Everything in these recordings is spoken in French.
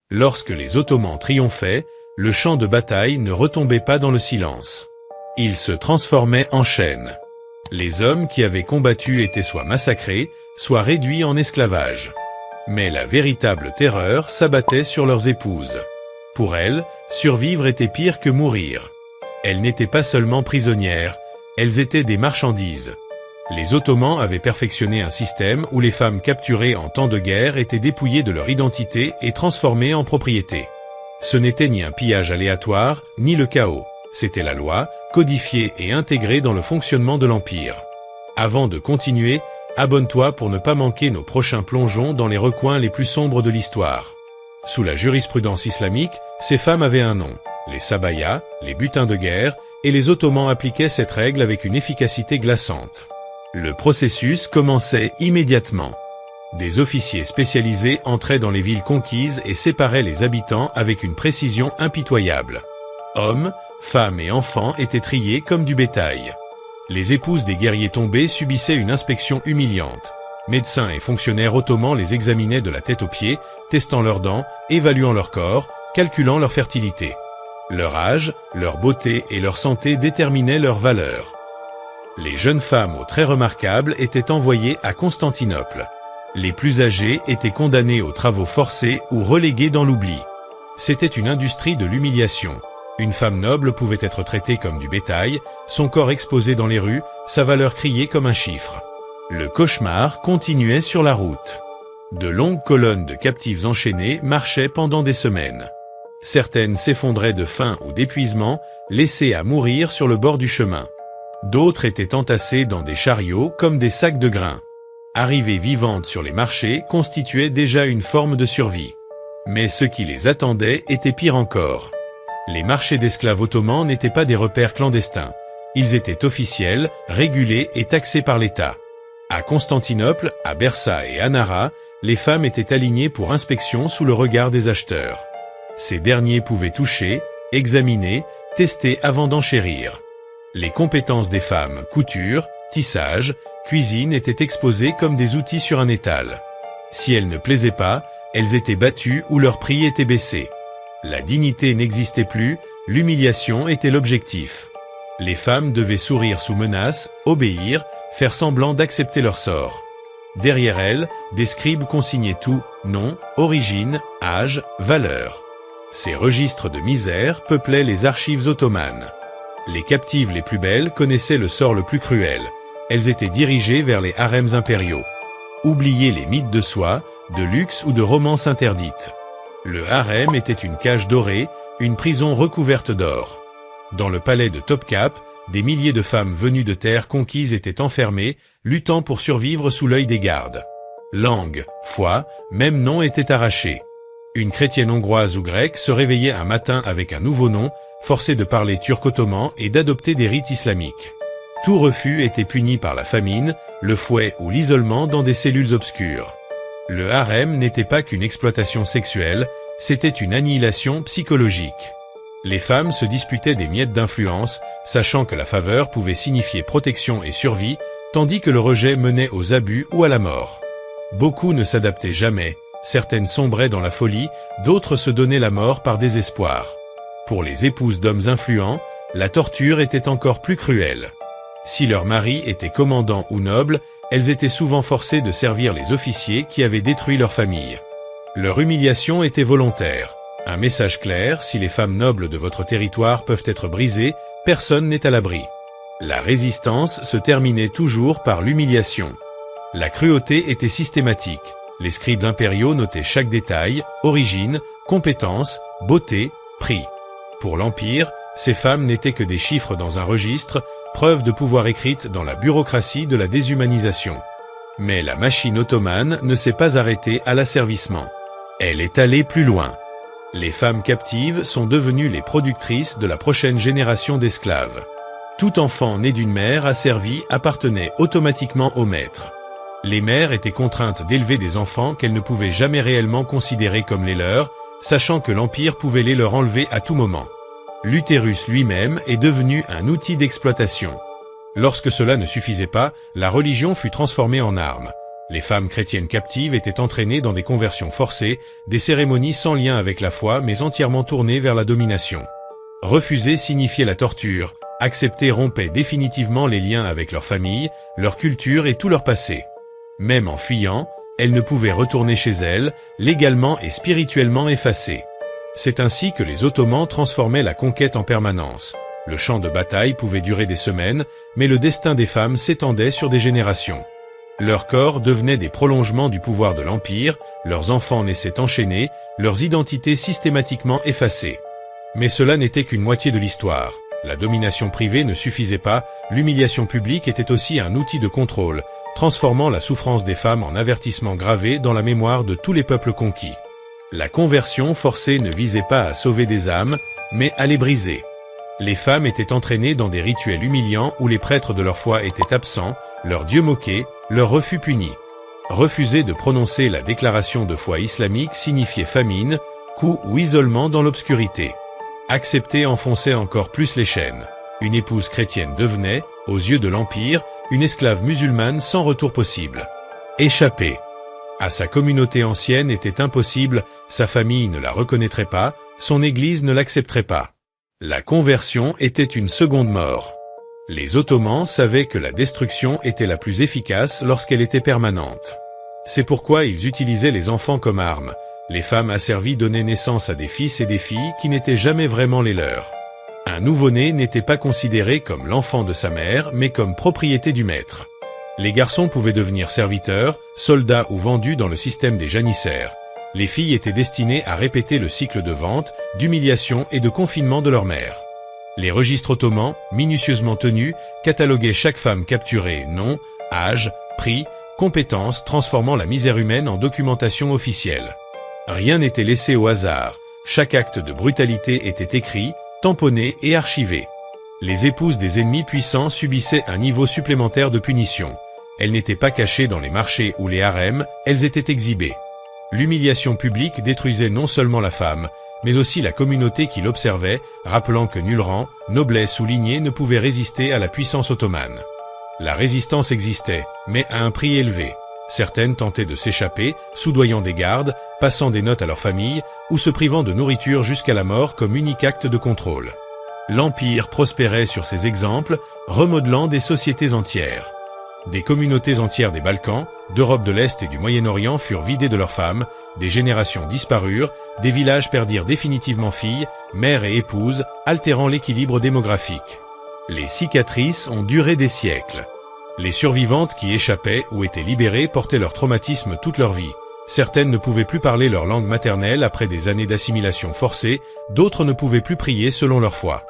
Lorsque les Ottomans triomphaient, le champ de bataille ne retombait pas dans le silence. Il se transformait en chaîne. Les hommes qui avaient combattu étaient soit massacrés, soit réduits en esclavage. Mais la véritable terreur s'abattait sur leurs épouses. Pour elles, survivre était pire que mourir. Elles n'étaient pas seulement prisonnières, elles étaient des marchandises. Les Ottomans avaient perfectionné un système où les femmes capturées en temps de guerre étaient dépouillées de leur identité et transformées en propriété. Ce n'était ni un pillage aléatoire, ni le chaos. C'était la loi, codifiée et intégrée dans le fonctionnement de l'Empire. Avant de continuer, abonne-toi pour ne pas manquer nos prochains plongeons dans les recoins les plus sombres de l'histoire. Sous la jurisprudence islamique, ces femmes avaient un nom, les sabayas, les butins de guerre, et les Ottomans appliquaient cette règle avec une efficacité glaçante. Le processus commençait immédiatement. Des officiers spécialisés entraient dans les villes conquises et séparaient les habitants avec une précision impitoyable. Hommes, femmes et enfants étaient triés comme du bétail. Les épouses des guerriers tombés subissaient une inspection humiliante. Médecins et fonctionnaires ottomans les examinaient de la tête aux pieds, testant leurs dents, évaluant leur corps, calculant leur fertilité. Leur âge, leur beauté et leur santé déterminaient leur valeur. Les jeunes femmes aux traits remarquables étaient envoyées à Constantinople. Les plus âgées étaient condamnées aux travaux forcés ou reléguées dans l'oubli. C'était une industrie de l'humiliation. Une femme noble pouvait être traitée comme du bétail, son corps exposé dans les rues, sa valeur criée comme un chiffre. Le cauchemar continuait sur la route. De longues colonnes de captives enchaînées marchaient pendant des semaines. Certaines s'effondraient de faim ou d'épuisement, laissées à mourir sur le bord du chemin. D'autres étaient entassées dans des chariots comme des sacs de grains. Arriver vivantes sur les marchés constituait déjà une forme de survie. Mais ce qui les attendait était pire encore. Les marchés d'esclaves ottomans n'étaient pas des repères clandestins. Ils étaient officiels, régulés et taxés par l'État. À Constantinople, à Bersa et à Nara, les femmes étaient alignées pour inspection sous le regard des acheteurs. Ces derniers pouvaient toucher, examiner, tester avant d'enchérir. Les compétences des femmes, couture, tissage, cuisine étaient exposées comme des outils sur un étal. Si elles ne plaisaient pas, elles étaient battues ou leur prix était baissé. La dignité n'existait plus, l'humiliation était l'objectif. Les femmes devaient sourire sous menace, obéir, faire semblant d'accepter leur sort. Derrière elles, des scribes consignaient tout, nom, origine, âge, valeur. Ces registres de misère peuplaient les archives ottomanes. Les captives les plus belles connaissaient le sort le plus cruel. Elles étaient dirigées vers les harems impériaux. Oubliez les mythes de soie, de luxe ou de romances interdites. Le harem était une cage dorée, une prison recouverte d'or. Dans le palais de Topkapı, des milliers de femmes venues de terres conquises étaient enfermées, luttant pour survivre sous l'œil des gardes. Langue, foi, même nom étaient arrachés. Une chrétienne hongroise ou grecque se réveillait un matin avec un nouveau nom, forcée de parler turc-ottoman et d'adopter des rites islamiques. Tout refus était puni par la famine, le fouet ou l'isolement dans des cellules obscures. Le harem n'était pas qu'une exploitation sexuelle, c'était une annihilation psychologique. Les femmes se disputaient des miettes d'influence, sachant que la faveur pouvait signifier protection et survie, tandis que le rejet menait aux abus ou à la mort. Beaucoup ne s'adaptaient jamais, certaines sombraient dans la folie, d'autres se donnaient la mort par désespoir. Pour les épouses d'hommes influents, la torture était encore plus cruelle. Si leur mari était commandant ou noble, elles étaient souvent forcées de servir les officiers qui avaient détruit leur famille. Leur humiliation était volontaire. Un message clair, si les femmes nobles de votre territoire peuvent être brisées, personne n'est à l'abri. La résistance se terminait toujours par l'humiliation. La cruauté était systématique. Les scribes impériaux notaient chaque détail, origine, compétence, beauté, prix. Pour l'Empire, ces femmes n'étaient que des chiffres dans un registre, preuve de pouvoir écrite dans la bureaucratie de la déshumanisation. Mais la machine ottomane ne s'est pas arrêtée à l'asservissement. Elle est allée plus loin. Les femmes captives sont devenues les productrices de la prochaine génération d'esclaves. Tout enfant né d'une mère asservie appartenait automatiquement au maître. Les mères étaient contraintes d'élever des enfants qu'elles ne pouvaient jamais réellement considérer comme les leurs, sachant que l'Empire pouvait les leur enlever à tout moment. L'utérus lui-même est devenu un outil d'exploitation. Lorsque cela ne suffisait pas, la religion fut transformée en arme. Les femmes chrétiennes captives étaient entraînées dans des conversions forcées, des cérémonies sans lien avec la foi mais entièrement tournées vers la domination. Refuser signifiait la torture, accepter rompait définitivement les liens avec leur famille, leur culture et tout leur passé. Même en fuyant, elles ne pouvaient retourner chez elles, légalement et spirituellement effacées. C'est ainsi que les Ottomans transformaient la conquête en permanence. Le champ de bataille pouvait durer des semaines, mais le destin des femmes s'étendait sur des générations. Leurs corps devenaient des prolongements du pouvoir de l'Empire, leurs enfants naissaient enchaînés, leurs identités systématiquement effacées. Mais cela n'était qu'une moitié de l'histoire. La domination privée ne suffisait pas, l'humiliation publique était aussi un outil de contrôle, transformant la souffrance des femmes en avertissement gravé dans la mémoire de tous les peuples conquis. La conversion forcée ne visait pas à sauver des âmes, mais à les briser. Les femmes étaient entraînées dans des rituels humiliants où les prêtres de leur foi étaient absents, leur Dieu moqué, leur refus puni. Refuser de prononcer la déclaration de foi islamique signifiait famine, coup ou isolement dans l'obscurité. Accepter enfonçait encore plus les chaînes. Une épouse chrétienne devenait, aux yeux de l'Empire, une esclave musulmane sans retour possible. Échapper à sa communauté ancienne était impossible, sa famille ne la reconnaîtrait pas, son église ne l'accepterait pas. La conversion était une seconde mort. Les Ottomans savaient que la destruction était la plus efficace lorsqu'elle était permanente. C'est pourquoi ils utilisaient les enfants comme armes. Les femmes asservies donnaient naissance à des fils et des filles qui n'étaient jamais vraiment les leurs. Un nouveau-né n'était pas considéré comme l'enfant de sa mère, mais comme propriété du maître. Les garçons pouvaient devenir serviteurs, soldats ou vendus dans le système des janissaires. Les filles étaient destinées à répéter le cycle de vente, d'humiliation et de confinement de leur mère. Les registres ottomans, minutieusement tenus, cataloguaient chaque femme capturée, nom, âge, prix, compétences, transformant la misère humaine en documentation officielle. Rien n'était laissé au hasard, chaque acte de brutalité était écrit, tamponné et archivé. Les épouses des ennemis puissants subissaient un niveau supplémentaire de punition. Elles n'étaient pas cachées dans les marchés ou les harems, elles étaient exhibées. L'humiliation publique détruisait non seulement la femme, mais aussi la communauté qui l'observait, rappelant que nul rang, noblesse ou lignée ne pouvait résister à la puissance ottomane. La résistance existait, mais à un prix élevé. Certaines tentaient de s'échapper, soudoyant des gardes, passant des notes à leur famille, ou se privant de nourriture jusqu'à la mort comme unique acte de contrôle. L'Empire prospérait sur ces exemples, remodelant des sociétés entières. Des communautés entières des Balkans, d'Europe de l'Est et du Moyen-Orient furent vidées de leurs femmes, des générations disparurent, des villages perdirent définitivement filles, mères et épouses, altérant l'équilibre démographique. Les cicatrices ont duré des siècles. Les survivantes qui échappaient ou étaient libérées portaient leur traumatisme toute leur vie. Certaines ne pouvaient plus parler leur langue maternelle après des années d'assimilation forcée, d'autres ne pouvaient plus prier selon leur foi.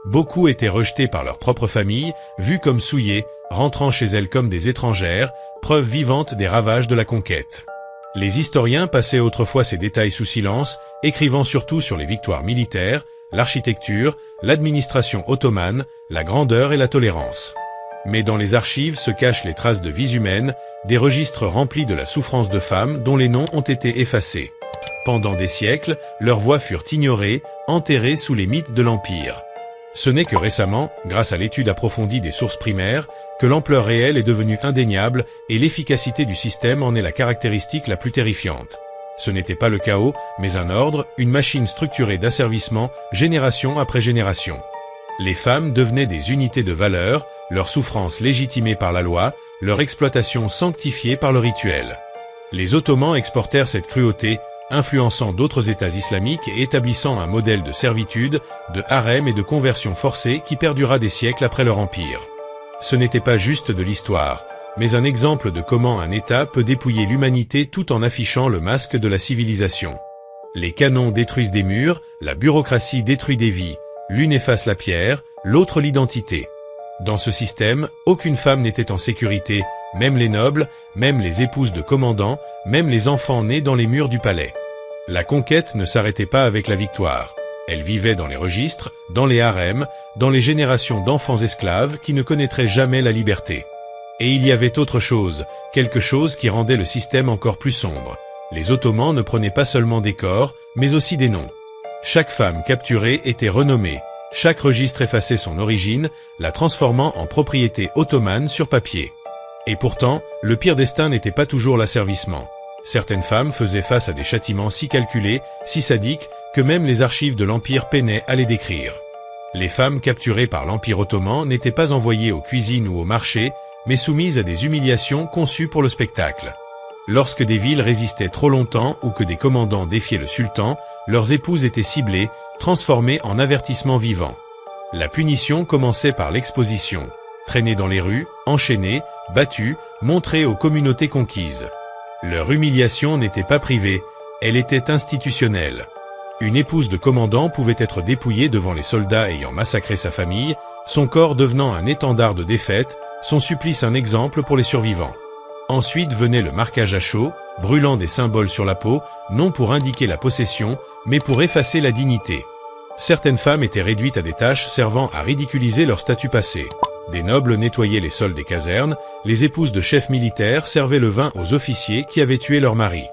Beaucoup étaient rejetés par leur propre famille, vus comme souillés, rentrant chez elles comme des étrangères, preuve vivante des ravages de la conquête. Les historiens passaient autrefois ces détails sous silence, écrivant surtout sur les victoires militaires, l'architecture, l'administration ottomane, la grandeur et la tolérance. Mais dans les archives se cachent les traces de vies humaines, des registres remplis de la souffrance de femmes dont les noms ont été effacés. Pendant des siècles, leurs voix furent ignorées, enterrées sous les mythes de l'Empire. Ce n'est que récemment, grâce à l'étude approfondie des sources primaires, que l'ampleur réelle est devenue indéniable et l'efficacité du système en est la caractéristique la plus terrifiante. Ce n'était pas le chaos, mais un ordre, une machine structurée d'asservissement, génération après génération. Les femmes devenaient des unités de valeur, leur souffrance légitimée par la loi, leur exploitation sanctifiée par le rituel. Les Ottomans exportèrent cette cruauté, influençant d'autres États islamiques et établissant un modèle de servitude, de harem et de conversion forcée qui perdura des siècles après leur empire. Ce n'était pas juste de l'histoire, mais un exemple de comment un État peut dépouiller l'humanité tout en affichant le masque de la civilisation. Les canons détruisent des murs, la bureaucratie détruit des vies, l'une efface la pierre, l'autre l'identité. Dans ce système, aucune femme n'était en sécurité, même les nobles, même les épouses de commandants, même les enfants nés dans les murs du palais. La conquête ne s'arrêtait pas avec la victoire. Elle vivait dans les registres, dans les harems, dans les générations d'enfants esclaves qui ne connaîtraient jamais la liberté. Et il y avait autre chose, quelque chose qui rendait le système encore plus sombre. Les Ottomans ne prenaient pas seulement des corps, mais aussi des noms. Chaque femme capturée était renommée. Chaque registre effaçait son origine, la transformant en propriété ottomane sur papier. Et pourtant, le pire destin n'était pas toujours l'asservissement. Certaines femmes faisaient face à des châtiments si calculés, si sadiques, que même les archives de l'Empire peinaient à les décrire. Les femmes capturées par l'Empire ottoman n'étaient pas envoyées aux cuisines ou au marché, mais soumises à des humiliations conçues pour le spectacle. Lorsque des villes résistaient trop longtemps ou que des commandants défiaient le sultan, leurs épouses étaient ciblées, transformées en avertissements vivants. La punition commençait par l'exposition. Traînées dans les rues, enchaînées, battues, montrées aux communautés conquises. Leur humiliation n'était pas privée, elle était institutionnelle. Une épouse de commandant pouvait être dépouillée devant les soldats ayant massacré sa famille, son corps devenant un étendard de défaite, son supplice un exemple pour les survivants. Ensuite venait le marquage à chaud, brûlant des symboles sur la peau, non pour indiquer la possession, mais pour effacer la dignité. Certaines femmes étaient réduites à des tâches servant à ridiculiser leur statut passé. Des nobles nettoyaient les sols des casernes, les épouses de chefs militaires servaient le vin aux officiers qui avaient tué leur mari.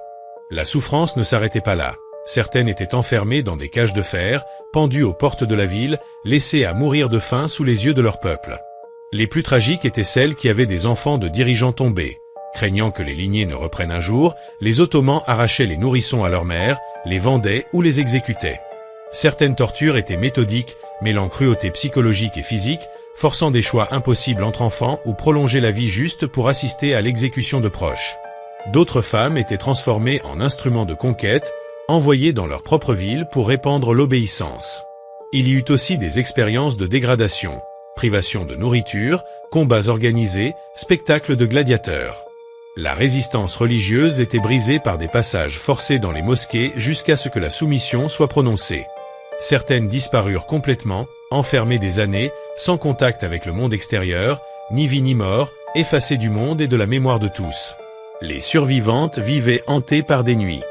La souffrance ne s'arrêtait pas là. Certaines étaient enfermées dans des cages de fer, pendues aux portes de la ville, laissées à mourir de faim sous les yeux de leur peuple. Les plus tragiques étaient celles qui avaient des enfants de dirigeants tombés. Craignant que les lignées ne reprennent un jour, les Ottomans arrachaient les nourrissons à leur mère, les vendaient ou les exécutaient. Certaines tortures étaient méthodiques, mêlant cruauté psychologique et physique, forçant des choix impossibles entre enfants ou prolonger la vie juste pour assister à l'exécution de proches. D'autres femmes étaient transformées en instruments de conquête, envoyées dans leur propre ville pour répandre l'obéissance. Il y eut aussi des expériences de dégradation, privation de nourriture, combats organisés, spectacles de gladiateurs. La résistance religieuse était brisée par des passages forcés dans les mosquées jusqu'à ce que la soumission soit prononcée. Certaines disparurent complètement, enfermées des années, sans contact avec le monde extérieur, ni vie ni mort, effacées du monde et de la mémoire de tous. Les survivantes vivaient hantées par des nuits.